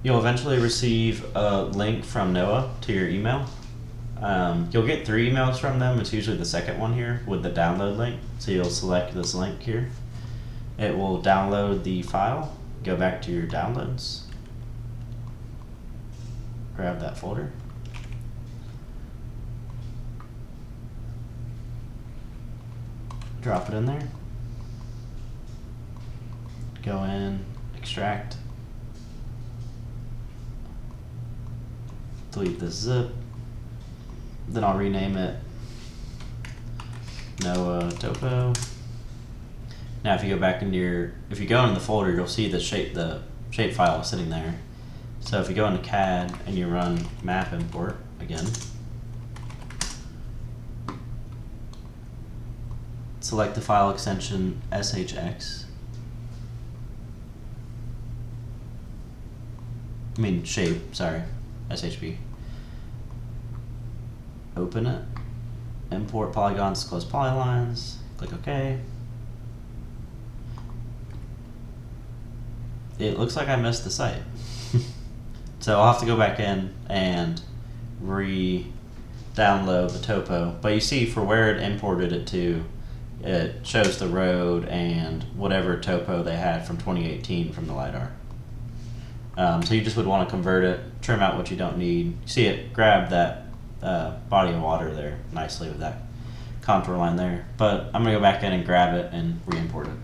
You'll eventually receive a link from NOAA to your email. You'll get 3 emails from them. It's usually the second one here with the download link. So you'll select this link here. It will download the file. Go back to your downloads. Grab that folder. Drop it in there. Go in, extract. Delete this zip. Then I'll rename it NOAA Topo. Now if you go back into if you go in the folder, you'll see the shape file sitting there. So if you go into CAD and you run map import again, select the file extension SHX. SHP. Open it, import polygons, close polylines, click OK. It looks like I missed the site. So I'll have to go back in and re-download the topo. But you see for where it imported it to, it shows the road and whatever topo they had from 2018 from the LiDAR. So you just would want to convert it, trim out what you don't need. You see it grab that body of water there nicely with that contour line there. But I'm going to go back in and grab it and re-import it.